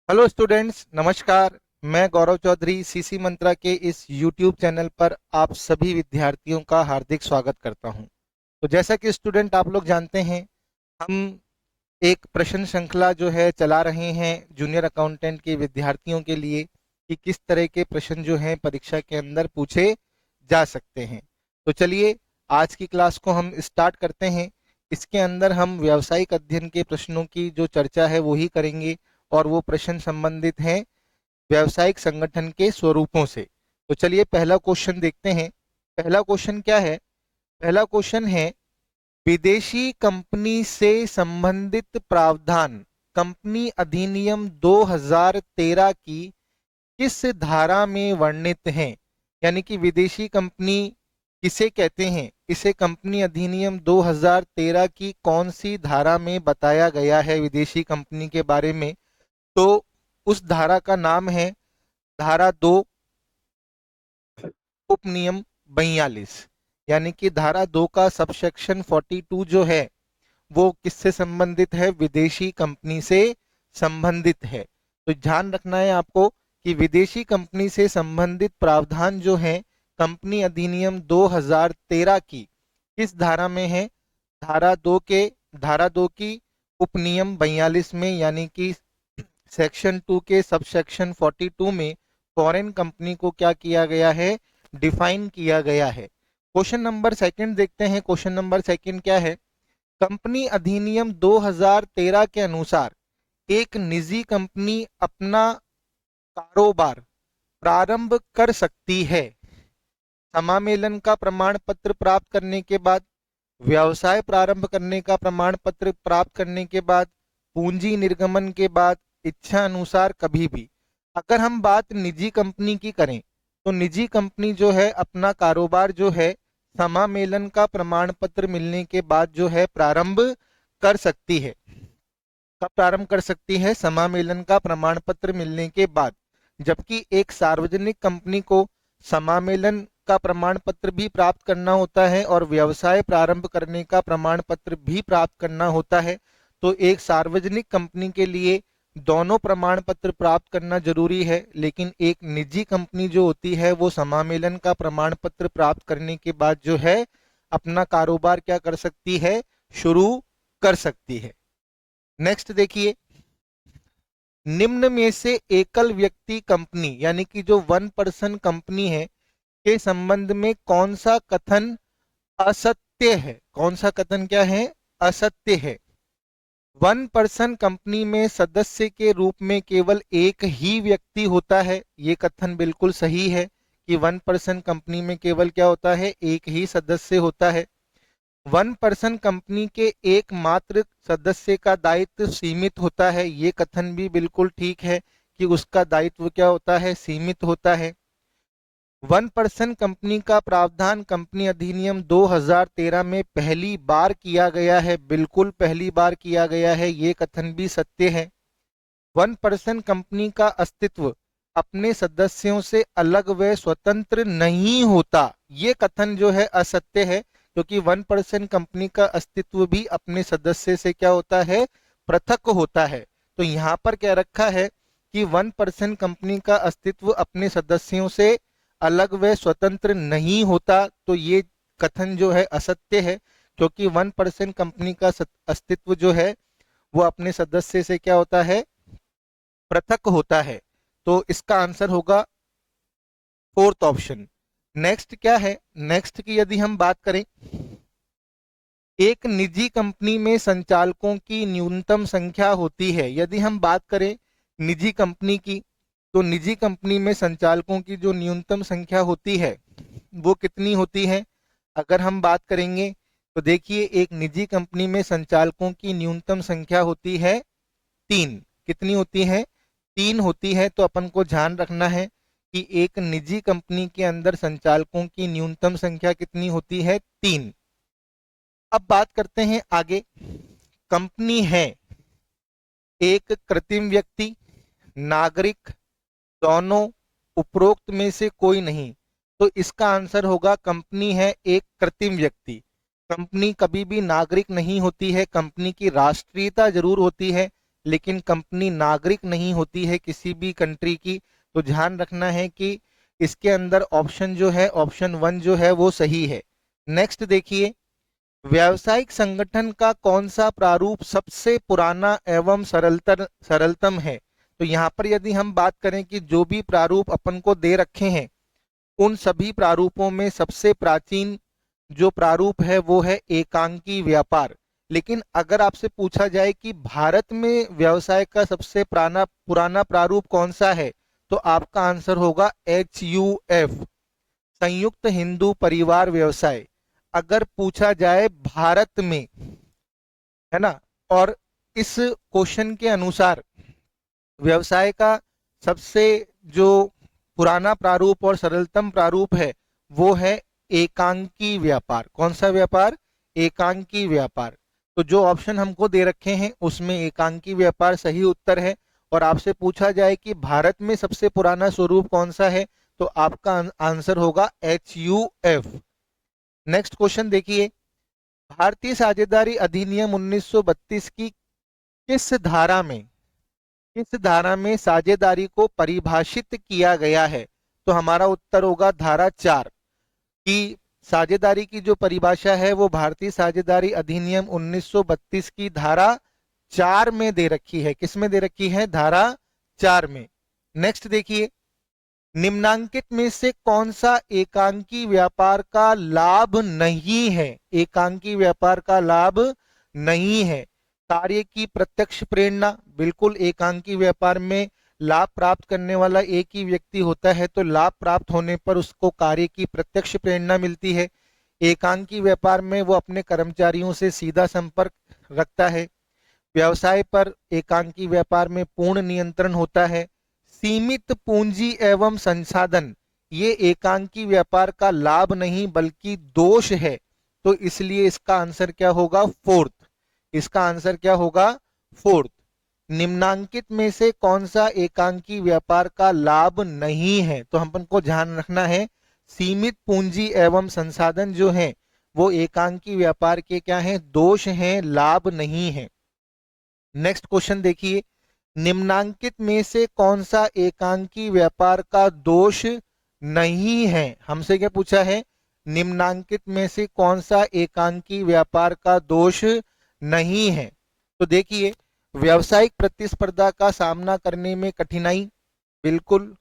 Hello students, नमस्कार। मैं गौरव Chaudhary CC मंत्रा के इस यूट्यूब चैनल पर आप सभी विद्यार्थियों का हार्दिक स्वागत करता हूं। तो जैसा कि स्टूडेंट आप लोग जानते हैं, हम एक प्रश्न श्रृंखला जो है चला रहे हैं जूनियर अकाउंटेंट के विद्यार्थियों के लिए कि किस तरह के प्रश्न जो हैं परीक्षा के अंदर पूछे जा सकते हैं। तो चलिए आज की क्लास को हम स्टार्ट करते हैं। इसके अंदर हम व्यावसायिक अध्ययन के प्रश्नों की जो चर्चा है वो ही करेंगे और वो प्रश्न संबंधित हैं व्यावसायिक संगठन के स्वरूपों से। तो चलिए पहला क्वेश्चन देखते हैं। पहला क्वेश्चन क्या है? पहला क्वेश्चन है, विदेशी कंपनी से संबंधित प्रावधान कंपनी अधिनियम 2013 की किस धारा में वर्णित हैं? यानी कि विदेशी कंपनी किसे कहते हैं, इसे कंपनी अधिनियम 2013 की कौन सी धारा में बताया गया है विदेशी कंपनी के बारे में? तो उस धारा का नाम है धारा 2 उपनियम 42। यानी कि धारा 2 का सबसेक्शन 42 जो है वो किससे संबंधित है? विदेशी कंपनी से संबंधित है। तो ध्यान रखना है आपको कि विदेशी कंपनी से संबंधित प्रावधान जो है कंपनी अधिनियम 2013 की किस धारा में है? धारा 2 की उपनियम 42 में, यानी कि सेक्शन 2 के सबसेक्शन 42 में फॉरेन कंपनी को क्या किया गया है? डिफाइन किया गया है। क्वेश्चन नंबर सेकंड देखते हैं। क्वेश्चन नंबर सेकंड क्या है? कंपनी अधिनियम 2013 के अनुसार एक निजी कंपनी अपना कारोबार प्रारंभ कर सकती है समामेलन का प्रमाण पत्र प्राप्त करने के बाद, व्यवसाय प्रारंभ करने का प्रमाण पत्र प्राप्त करने के बाद, पूंजी निर्गमन के बाद, इच्छा अनुसार कभी भी। अगर हम बात निजी कंपनी की करें तो निजी कंपनी जो है अपना कारोबार जो है समामेलन का प्रमाण पत्र मिलने के बाद जो है प्रारंभ कर सकती है। कब प्रारंभ कर सकती है? समामेलन का प्रमाण पत्र मिलने के बाद। जबकि एक सार्वजनिक कंपनी को समामेलन का प्रमाण पत्र भी प्राप्त करना होता है और व्यवसाय प्रारंभ करने का प्रमाण पत्र भी प्राप्त करना होता है। तो एक सार्वजनिक कंपनी के लिए दोनों प्रमाण पत्र प्राप्त करना जरूरी है, लेकिन एक निजी कंपनी जो होती है वो समामेलन का प्रमाण पत्र प्राप्त करने के बाद जो है अपना कारोबार क्या कर सकती है? शुरू कर सकती है। नेक्स्ट देखिए, निम्न में से एकल व्यक्ति कंपनी यानी कि जो वन पर्सन कंपनी है के संबंध में कौन सा कथन असत्य है? कौन सा कथन क्या है? असत्य है। वन पर्सन कंपनी में सदस्य के रूप में केवल एक ही व्यक्ति होता है, ये कथन बिल्कुल सही है कि वन पर्सन कंपनी में केवल क्या होता है? एक ही सदस्य होता है। वन पर्सन कंपनी के एकमात्र सदस्य का दायित्व सीमित होता है, ये कथन भी बिल्कुल ठीक है कि उसका दायित्व क्या होता है? सीमित होता है। वन पर्सन कंपनी का प्रावधान कंपनी अधिनियम 2013 में पहली बार किया गया है, बिल्कुल पहली बार किया गया है, ये कथन भी सत्य है। वन पर्सन कंपनी का अस्तित्व अपने सदस्यों से अलग व स्वतंत्र नहीं होता, ये कथन जो है असत्य है, क्योंकि वन पर्सन कंपनी का अस्तित्व भी अपने सदस्य से क्या होता है? पृथक होता है। तो यहाँ पर क्या रखा है कि वन पर्सन कंपनी का अस्तित्व अपने सदस्यों से अलग व स्वतंत्र नहीं होता, तो ये कथन जो है असत्य है, क्योंकि वन पर्सन कंपनी का अस्तित्व जो है वो अपने सदस्य से क्या होता है? पृथक होता है। तो इसका आंसर होगा फोर्थ ऑप्शन। नेक्स्ट क्या है? नेक्स्ट की यदि हम बात करें, एक निजी कंपनी में संचालकों की न्यूनतम संख्या होती है। यदि हम बात करें निजी कंपनी की, तो निजी कंपनी में संचालकों की जो न्यूनतम संख्या होती है वो कितनी होती है? अगर हम बात करेंगे तो देखिए, एक निजी कंपनी में संचालकों की न्यूनतम संख्या होती है 3। कितनी होती है? 3 होती है। तो अपन को ध्यान रखना है कि एक निजी कंपनी के अंदर संचालकों की न्यूनतम संख्या कितनी होती है? 3। अब बात करते हैं आगे। कंपनी है एक कृत्रिम व्यक्ति, नागरिक, दोनों, उपरोक्त में से कोई नहीं। तो इसका आंसर होगा कंपनी है एक कृत्रिम व्यक्ति। कंपनी कभी भी नागरिक नहीं होती है, कंपनी की राष्ट्रीयता जरूर होती है, लेकिन कंपनी नागरिक नहीं होती है किसी भी कंट्री की। तो ध्यान रखना है कि इसके अंदर ऑप्शन जो है, ऑप्शन 1 जो है वो सही है। नेक्स्ट देखिए, व्यावसायिक संगठन का कौन सा प्रारूप सबसे पुराना एवं सरलतम है। तो यहाँ पर यदि हम बात करें कि जो भी प्रारूप अपन को दे रखे हैं, उन सभी प्रारूपों में सबसे प्राचीन जो प्रारूप है वो है एकांकी व्यापार। लेकिन अगर आपसे पूछा जाए कि भारत में व्यवसाय का सबसे पुराना पुराना प्रारूप कौन सा है, तो आपका आंसर होगा HUF, संयुक्त हिंदू परिवार व्यवसाय। अगर पूछा जाए भारत में, है ना, और इस क्वेश्चन के अनुसार व्यवसाय का सबसे जो पुराना प्रारूप और सरलतम प्रारूप है वो है एकांकी व्यापार। कौन सा व्यापार? एकांकी व्यापार। तो जो ऑप्शन हमको दे रखे हैं उसमें एकांकी व्यापार सही उत्तर है। और आपसे पूछा जाए कि भारत में सबसे पुराना स्वरूप कौन सा है, तो आपका आंसर होगा HUF। नेक्स्ट क्वेश्चन देखिए, भारतीय साझेदारी अधिनियम 1932 की किस धारा में किस धारा में साझेदारी को परिभाषित किया गया है? तो हमारा उत्तर होगा धारा 4 की। साझेदारी की जो परिभाषा है वो भारतीय साझेदारी अधिनियम 1932 की धारा 4 में दे रखी है। किस में दे रखी है? धारा 4 में। नेक्स्ट देखिए, निम्नांकित में से कौन सा एकांकी व्यापार का लाभ नहीं है? एकांकी व्यापार का लाभ नहीं है। कार्य की प्रत्यक्ष प्रेरणा, बिल्कुल एकांकी व्यापार में लाभ प्राप्त करने वाला एक ही व्यक्ति होता है, तो लाभ प्राप्त होने पर उसको कार्य की प्रत्यक्ष प्रेरणा मिलती है। एकांकी व्यापार में वो अपने कर्मचारियों से सीधा संपर्क रखता है। व्यवसाय पर एकांकी व्यापार में पूर्ण नियंत्रण होता है। सीमित पूंजी एवं संसाधन, ये एकांकी व्यापार का लाभ नहीं बल्कि दोष है। तो इसलिए इसका आंसर क्या होगा? फोर्थ। इसका आंसर क्या होगा? फोर्थ। निम्नांकित में से कौन सा एकांकी व्यापार का लाभ नहीं है? तो हम को ध्यान रखना है, सीमित पूंजी एवं संसाधन जो है वो एकांकी व्यापार के क्या है? दोष हैं, लाभ नहीं है। नेक्स्ट क्वेश्चन देखिए, निम्नांकित में से कौन सा एकांकी व्यापार का दोष नहीं है? हमसे क्या पूछा है? निम्नांकित में से कौन सा एकांकी व्यापार का दोष नहीं है? तो देखिए, व्यावसायिक प्रतिस्पर्धा का सामना करने में कठिनाई, बिल्कुल।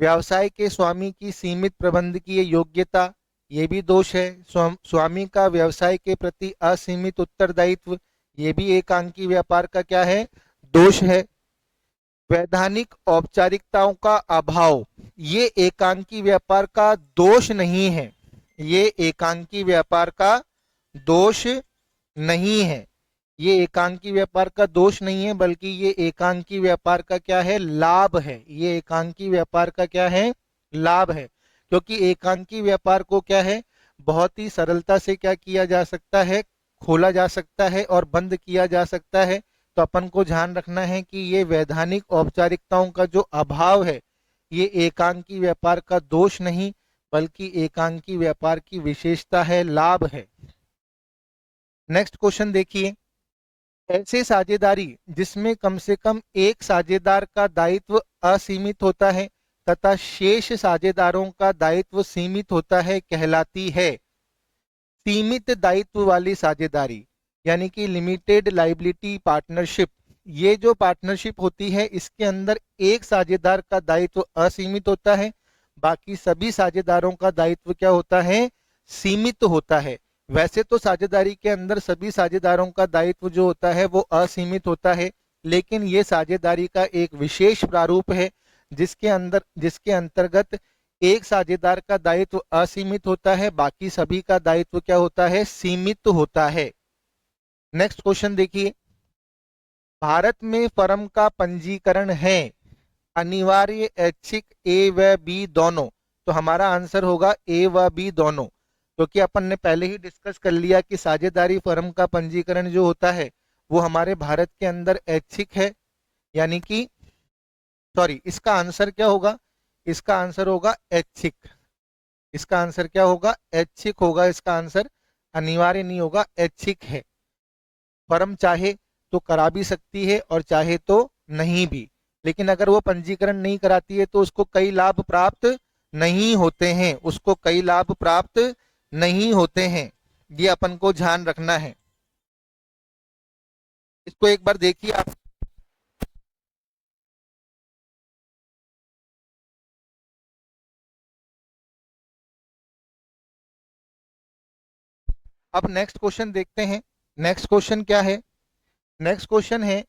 व्यवसाय के स्वामी की सीमित प्रबंधकीय योग्यता, ये भी दोष है। स्वामी का व्यवसाय के प्रति असीमित उत्तरदायित्व, ये भी एकांकी व्यापार का क्या है? दोष है। वैधानिक औपचारिकताओं का अभाव, ये एकांकी व्यापार का दोष नहीं है। ये एकांकी व्यापार का दोष नहीं है। ये एकांकी व्यापार का दोष नहीं है बल्कि ये एकांकी व्यापार का क्या है? लाभ है। ये एकांकी व्यापार का क्या है? लाभ है। क्योंकि एकांकी व्यापार को क्या है? बहुत ही सरलता से क्या किया जा सकता है? खोला जा सकता है और बंद किया जा सकता है। तो अपन को ध्यान रखना है कि ये वैधानिक औपचारिकताओं का जो अभाव है, ये एकांकी व्यापार का दोष नहीं बल्कि एकांकी व्यापार की विशेषता है, लाभ है। नेक्स्ट क्वेश्चन देखिए, ऐसे साझेदारी जिसमें कम से कम एक साझेदार का दायित्व असीमित होता है तथा शेष साझेदारों का दायित्व सीमित होता है कहलाती है सीमित दायित्व वाली साझेदारी, यानी कि लिमिटेड लाइबिलिटी पार्टनरशिप। ये जो पार्टनरशिप होती है इसके अंदर एक साझेदार का दायित्व असीमित होता है, बाकी सभी साझेदारों का दायित्व क्या होता है? सीमित होता है। वैसे तो साझेदारी के अंदर सभी साझेदारों का दायित्व जो होता है वो असीमित होता है, लेकिन ये साझेदारी का एक विशेष प्रारूप है जिसके अंतर्गत एक साझेदार का दायित्व असीमित होता है, बाकी सभी का दायित्व क्या होता है? सीमित होता है। नेक्स्ट क्वेश्चन देखिए, भारत में फर्म का पंजीकरण है अनिवार्य ऐच्छिक ए व बी दोनों? तो हमारा आंसर होगा ए व बी दोनों, क्योंकि अपन ने पहले ही डिस्कस कर लिया कि साझेदारी फर्म का पंजीकरण जो होता है वो हमारे भारत के अंदर ऐच्छिक है, यानी कि सॉरी, इसका आंसर क्या होगा? इसका आंसर होगा ऐच्छिक। इसका आंसर क्या होगा? ऐच्छिक होगा। इसका आंसर अनिवार्य नहीं होगा, ऐच्छिक है। फर्म चाहे तो करा भी सकती है और चाहे तो नहीं भी। लेकिन अगर वो पंजीकरण नहीं कराती है तो उसको कई लाभ प्राप्त नहीं होते हैं, उसको कई लाभ प्राप्त नहीं होते हैं। ये अपन को ध्यान रखना है। इसको एक बार देखिए आप। अब नेक्स्ट क्वेश्चन देखते हैं। नेक्स्ट क्वेश्चन क्या है? नेक्स्ट क्वेश्चन है,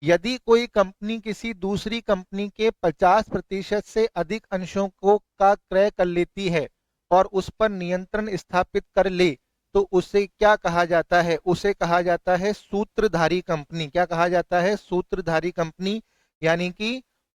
यदि कोई कंपनी किसी दूसरी कंपनी के 50% से अधिक अंशों को का क्रय कर लेती है और उस पर नियंत्रण स्थापित कर ले, तो उसे क्या कहा जाता है? उसे कहा जाता है सूत्रधारी कंपनी। क्या कहा जाता है? सूत्रधारी कंपनी, यानी कि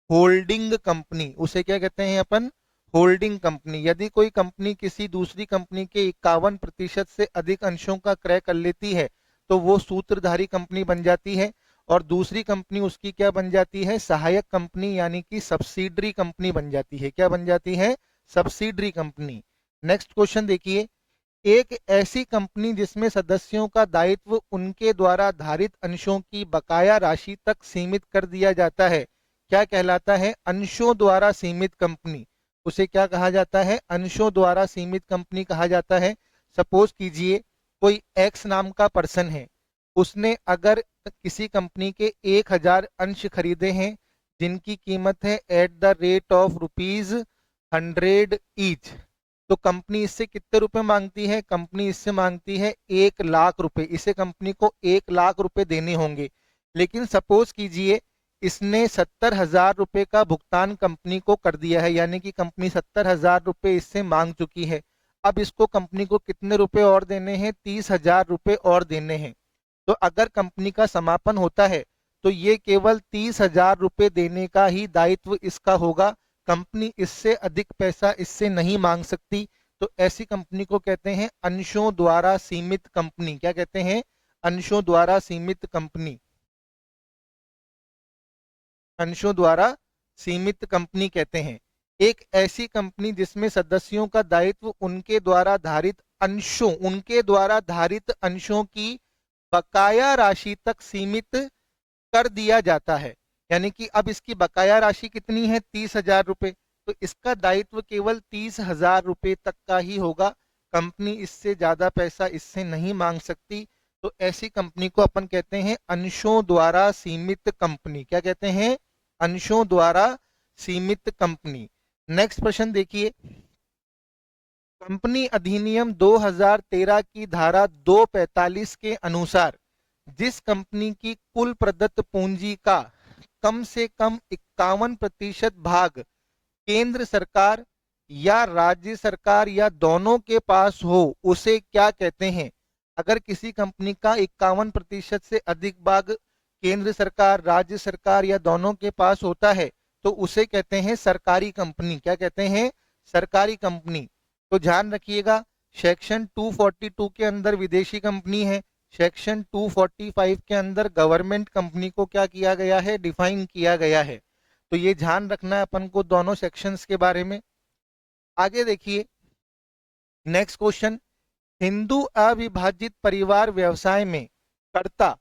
होल्डिंग कंपनी। उसे क्या कहते हैं अपन? Holding company. यदि कोई कंपनी किसी दूसरी कंपनी के 51% से अधिक अंशों का क्रय कर लेती है तो वो सूत्रधारी कंपनी बन जाती है, और दूसरी कंपनी उसकी क्या बन जाती है? सहायक कंपनी, यानी कि सब्सिडरी कंपनी बन जाती है। क्या बन जाती है? Subsidiary company. नेक्स्ट क्वेश्चन देखिए, एक ऐसी कंपनी जिसमें सदस्यों का दायित्व उनके द्वारा धारित अंशों की बकाया राशि तक सीमित कर दिया जाता है, क्या कहलाता है? अंशों द्वारा सीमित कंपनी। उसे क्या कहा जाता है? अंशों द्वारा सीमित कंपनी कहा जाता है। सपोज कीजिए कोई एक्स नाम का पर्सन है, उसने अगर किसी कंपनी के 1000 अंश खरीदे हैं जिनकी कीमत है at the rate of ₹100 each, तो कंपनी इससे कितने रुपए मांगती है? कंपनी इससे मांगती है 1 लाख रुपए। इसे कंपनी को 1 लाख रुपए देने होंगे। लेकिन सपोज कीजिए इसने 70,000 रुपए का भुगतान कंपनी को कर दिया है, यानी कि कंपनी 70,000 रुपए इससे मांग चुकी है। अब इसको कंपनी को कितने रुपए और देने हैं? 30,000 रुपए और देने हैं। तो अगर कंपनी का समापन होता है तो ये केवल 30,000 रुपए देने का ही दायित्व इसका होगा। कंपनी इससे अधिक पैसा इससे नहीं मांग सकती। तो ऐसी कंपनी को कहते हैं अंशों द्वारा सीमित कंपनी। क्या कहते हैं? अंशों द्वारा सीमित कंपनी। अंशों द्वारा सीमित कंपनी कहते हैं एक ऐसी कंपनी जिसमें सदस्यों का दायित्व उनके द्वारा धारित अंशों की बकाया राशि तक सीमित कर दिया जाता है। यानी कि अब इसकी बकाया राशि कितनी है? 30,000 रुपए। तो इसका दायित्व केवल 30,000 रुपए तक का ही होगा। कंपनी इससे ज्यादा पैसा इससे नहीं मांग सकती। तो ऐसी कंपनी को अपन कहते हैं अंशों द्वारा सीमित कंपनी। क्या कहते हैं? अंशों द्वारा सीमित कंपनी। नेक्स्ट प्रश्न देखिए, कंपनी अधिनियम 2013 की धारा 245 के अनुसार जिस कंपनी की कुल प्रदत्त पूंजी का कम से कम 51% भाग केंद्र सरकार या राज्य सरकार या दोनों के पास हो उसे क्या कहते हैं? अगर किसी कंपनी का 51% से अधिक भाग केंद्र सरकार, राज्य सरकार या दोनों के पास होता है तो उसे कहते हैं सरकारी कंपनी। क्या कहते हैं? सरकारी कंपनी। तो ध्यान रखिएगा, सेक्शन 242 के अंदर विदेशी कंपनी है, सेक्शन 245 के अंदर गवर्नमेंट कंपनी को क्या किया गया है? डिफाइन किया गया है। तो ये ध्यान रखना है अपन को दोनों सेक्शंस के बारे में। आगे देखिए नेक्स्ट क्वेश्चन, हिंदू अविभाजित परिवार व्यवसाय में कर्ता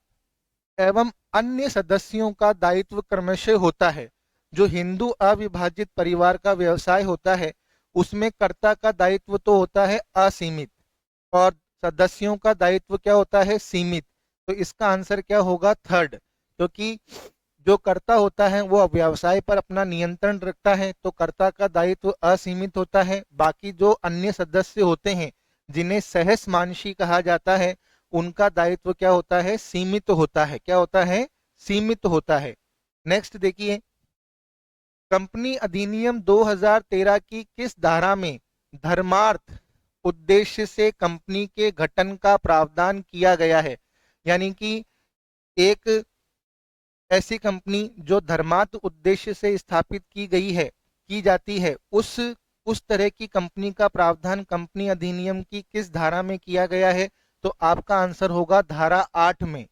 एवं अन्य सदस्यों का दायित्व क्रमशः होता है। जो हिंदू अविभाजित परिवार का व्यवसाय होता है उसमें कर्ता का दायित्व तो होता है असीमित और सदस्यों का दायित्व क्या होता है? सीमित। तो इसका आंसर क्या होगा? थर्ड। क्योंकि जो कर्ता होता है वो व्यवसाय पर अपना नियंत्रण रखता है तो कर्ता का दायित्व असीमित होता है। बाकी जो अन्य सदस्य होते हैं जिन्हें सहस्मांशी कहा जाता है उनका दायित्व क्या होता है? सीमित होता है। क्या होता है? सीमित होता है। नेक्स्ट देखिए, कंपनी अधिनियम 2013 की किस धारा में धर्मार्थ उद्देश्य से कंपनी के गठन का प्रावधान किया गया है? यानी कि एक ऐसी कंपनी जो धर्मार्थ उद्देश्य से स्थापित की गई है, की जाती है, उस तरह की कंपनी का प्रावधान कंपनी अधिनियम की किस धारा में किया गया है? तो आपका आंसर होगा धारा 8 में।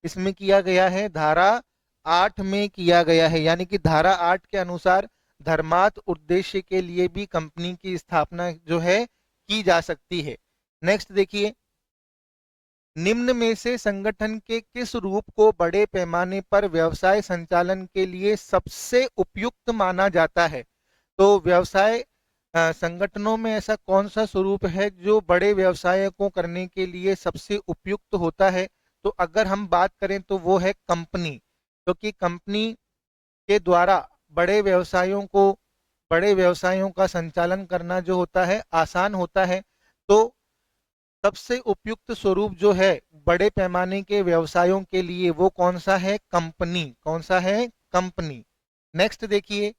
इसमें किया गया है धारा 8 में किया गया है। यानी कि धारा 8 के अनुसार धर्मार्थ उद्देश्य के लिए भी कंपनी की स्थापना जो है की जा सकती है। नेक्स्ट देखिए, निम्न में से संगठन के किस रूप को बड़े पैमाने पर व्यवसाय संचालन के लिए सबसे उपयुक्त माना जाता है? तो व्यवसाय संगठनों में ऐसा कौन सा स्वरूप है जो बड़े व्यवसाय को करने के लिए सबसे उपयुक्त होता है? तो अगर हम बात करें तो वो है कंपनी, क्योंकि कंपनी के द्वारा बड़े व्यवसायों का संचालन करना जो होता है आसान होता है। तो सबसे उपयुक्त स्वरूप जो है बड़े पैमाने के व्यवसायों के लिए वो कौन सा है? कंपनी। कौन सा है? कंपनी। नेक्स्ट देखिए,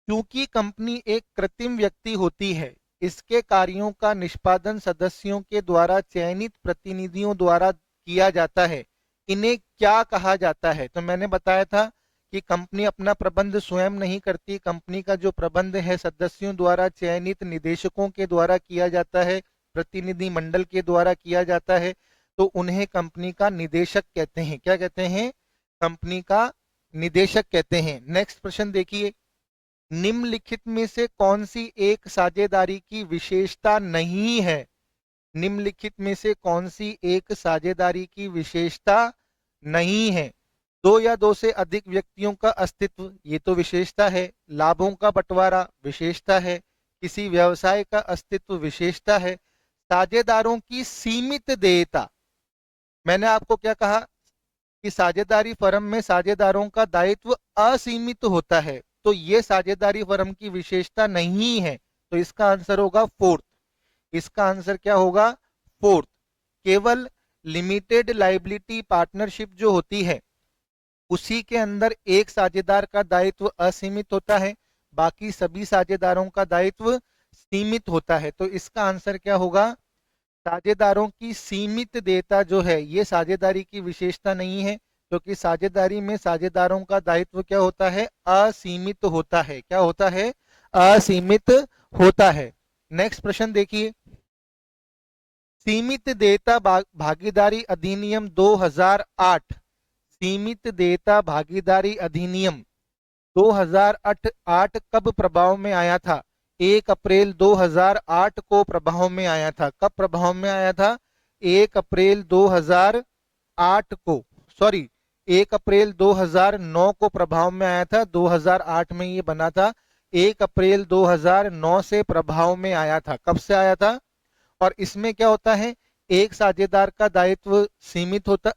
क्योंकि कंपनी एक कृत्रिम व्यक्ति होती है, इसके कार्यों का निष्पादन सदस्यों के द्वारा चयनित प्रतिनिधियों द्वारा किया जाता है, इन्हें क्या कहा जाता है? तो मैंने बताया था कि कंपनी अपना प्रबंध स्वयं नहीं करती, कंपनी का जो प्रबंध है सदस्यों द्वारा चयनित निदेशकों के द्वारा किया जाता है, प्रतिनिधि मंडल के द्वारा किया जाता है, तो उन्हें कंपनी का निदेशक कहते हैं। क्या कहते हैं? कंपनी का निदेशक कहते हैं। नेक्स्ट प्रश्न देखिए, निम्नलिखित में से कौन सी एक साझेदारी की विशेषता नहीं है? निम्नलिखित में से कौन सी एक साझेदारी की विशेषता नहीं है? दो या दो से अधिक व्यक्तियों का अस्तित्व, ये तो विशेषता है। लाभों का बंटवारा विशेषता है। किसी व्यवसाय का अस्तित्व विशेषता है। साझेदारों की सीमित देयता, मैंने आपको क्या कहा कि साझेदारी फर्म में साझेदारों का दायित्व असीमित होता है, तो ये साझेदारी फर्म की विशेषता नहीं है। तो इसका आंसर होगा फोर्थ। इसका आंसर क्या होगा? फोर्थ। केवल लिमिटेड लायबिलिटी पार्टनरशिप जो होती है उसी के अंदर एक साझेदार का दायित्व असीमित होता है, बाकी सभी साझेदारों का दायित्व सीमित होता है। तो इसका आंसर क्या होगा? साझेदारों की सीमित देयता जो है ये साझेदारी की विशेषता नहीं है, क्योंकि साझेदारी में साझेदारों का दायित्व क्या होता है? असीमित होता है। क्या होता है? असीमित होता है। नेक्स्ट प्रश्न देखिए, सीमित देयता भागीदारी अधिनियम 2008, सीमित देयता भागीदारी अधिनियम 2008 कब प्रभाव में आया था? 1 अप्रैल 2008 को प्रभाव में आया था। कब प्रभाव में आया था? 1 अप्रैल 2008 को, सॉरी 1 अप्रैल 2009 को प्रभाव में आया था। 2008 में ये बना था, 1 अप्रैल 2009 से प्रभाव में आया था। कब से आया था? और इसमें क्या होता है? एक साझेदार का दायित्व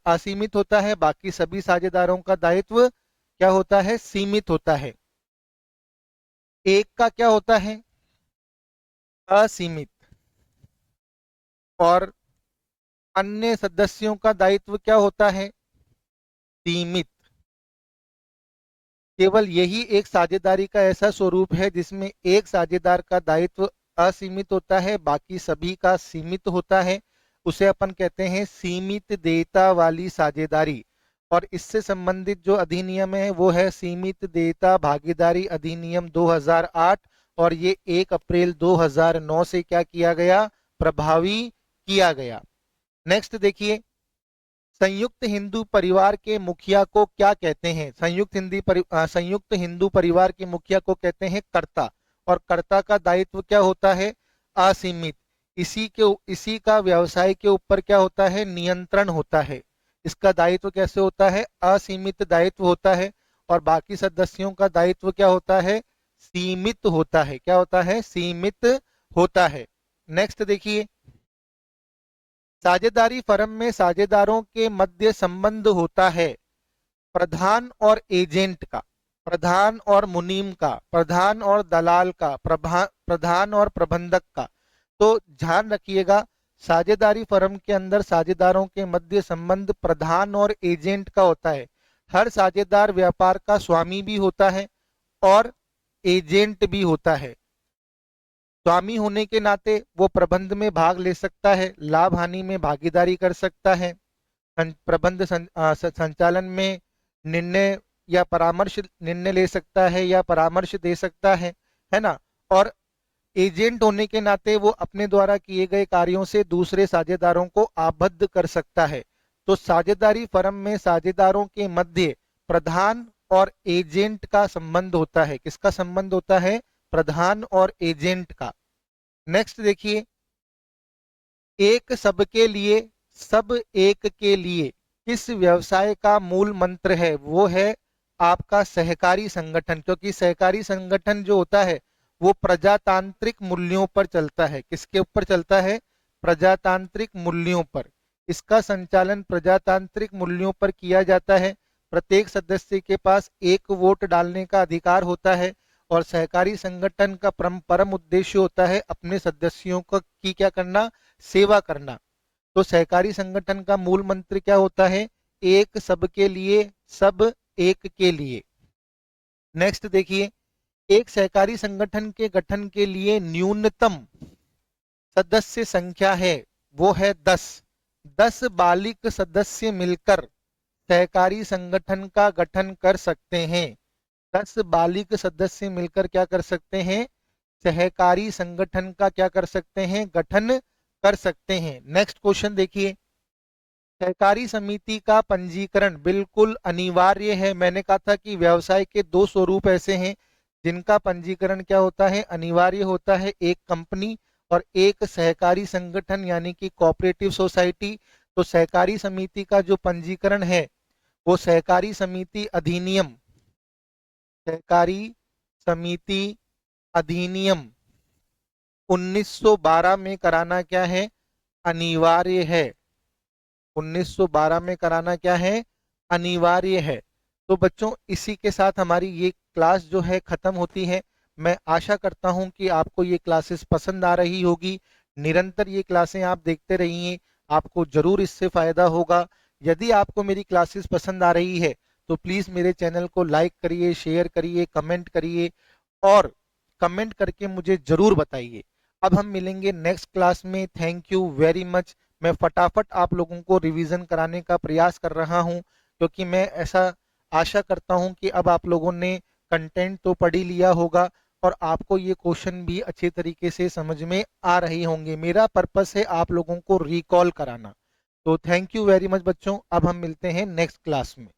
असीमित होता है, बाकी सभी साझेदारों का दायित्व क्या होता है? सीमित होता है। एक का क्या होता है? असीमित। और अन्य सदस्यों का दायित्व क्या होता है? सीमित। केवल यही एक साझेदारी का ऐसा स्वरूप है जिसमें एक साझेदार का दायित्व असीमित होता है, बाकी सभी का सीमित होता है। उसे अपन कहते हैं सीमित देयता वाली साझेदारी। और इससे संबंधित जो अधिनियम है वो है सीमित देयता भागीदारी अधिनियम 2008, और ये 1 अप्रैल 2009 से क्या किया गया? प्रभावी किया गया। नेक्स्ट देखिए, संयुक्त हिंदू परिवार के मुखिया को क्या कहते हैं? संयुक्त हिंदू परिवार के मुखिया को कहते हैं कर्ता, और कर्ता का दायित्व क्या होता है? असीमित। इसी का व्यवसाय के ऊपर क्या होता है? नियंत्रण होता है। इसका दायित्व कैसे होता है? असीमित दायित्व होता है। और बाकी सदस्यों का दायित्व क्या होता है? सीमित होता है। क्या होता है? सीमित होता है। नेक्स्ट देखिए, साझेदारी फर्म में साझेदारों के मध्य संबंध होता है प्रधान और एजेंट का, प्रधान और मुनीम का, प्रधान और दलाल का, प्रधान और प्रबंधक का। तो ध्यान रखिएगा, साझेदारी फर्म के अंदर साझेदारों के मध्य संबंध प्रधान और एजेंट का होता है। हर साझेदार व्यापार का स्वामी भी होता है और एजेंट भी होता है। स्वामी होने के नाते वो प्रबंध में भाग ले सकता है, लाभ हानि में भागीदारी कर सकता है, संचालन में निर्णय या परामर्श निर्णय ले सकता है या परामर्श दे सकता है ना। और एजेंट होने के नाते वो अपने द्वारा किए गए कार्यों से दूसरे साझेदारों को आबद्ध कर सकता है। तो साझेदारी फर्म में साझेदारों के मध्य प्रधान और एजेंट का संबंध होता है। किसका संबंध होता है? प्रधान और एजेंट का। नेक्स्ट देखिए, एक सबके लिए सब एक के लिए किस व्यवसाय का मूल मंत्र है? वो है आपका सहकारी संगठन, क्योंकि सहकारी संगठन जो होता है वो प्रजातांत्रिक मूल्यों पर चलता है। किसके ऊपर चलता है? प्रजातांत्रिक मूल्यों पर। इसका संचालन प्रजातांत्रिक मूल्यों पर किया जाता है। प्रत्येक सदस्य के पास एक वोट डालने का अधिकार होता है और सहकारी संगठन का परम उद्देश्य होता है अपने सदस्यों की क्या करना? सेवा करना। तो सहकारी संगठन का मूल मंत्र क्या होता है? एक सबके लिए, सब एक के लिए। नेक्स्ट देखिए, एक सहकारी संगठन के गठन के लिए न्यूनतम सदस्य संख्या है, वो है 10। 10 बालिक सदस्य मिलकर सहकारी संगठन का गठन कर सकते हैं। 10 बालिक सदस्य मिलकर क्या कर सकते हैं? सहकारी संगठन का क्या कर सकते हैं? गठन कर सकते हैं। नेक्स्ट क्वेश्चन देखिए, सहकारी समिति का पंजीकरण बिल्कुल अनिवार्य है। मैंने कहा था कि व्यवसाय के दो स्वरूप ऐसे हैं जिनका पंजीकरण क्या होता है? अनिवार्य होता है, एक कंपनी और एक सहकारी संगठन यानी कि कोऑपरेटिव सोसाइटी। तो सहकारी समिति का जो पंजीकरण है वो सहकारी समिति अधिनियम, सहकारी समिति अधिनियम 1912 में कराना क्या है? अनिवार्य है। 1912 में कराना क्या है? अनिवार्य है। तो बच्चों इसी के साथ हमारी ये क्लास जो है खत्म होती है। मैं आशा करता हूं कि आपको ये क्लासेस पसंद आ रही होगी। निरंतर ये क्लासें आप देखते रहिए, आपको जरूर इससे फायदा होगा। यदि आपको मेरी क्लासेस पसंद आ रही है तो प्लीज मेरे चैनल को लाइक करिए, शेयर करिए, कमेंट करिए और कमेंट करके मुझे जरूर बताइए। अब हम मिलेंगे नेक्स्ट क्लास में। Thank you very much. मैं फटाफट आप लोगों को रिवीजन कराने का प्रयास कर रहा हूं, क्योंकि मैं ऐसा आशा करता हूं कि अब आप लोगों ने कंटेंट तो पढ़ ही लिया होगा और आपको ये क्वेश्चन भी अच्छे तरीके से समझ में आ रहे होंगे। मेरा पर्पस है आप लोगों को रिकॉल कराना। तो थैंक यू वेरी मच बच्चों। अब हम मिलते हैं नेक्स्ट क्लास में।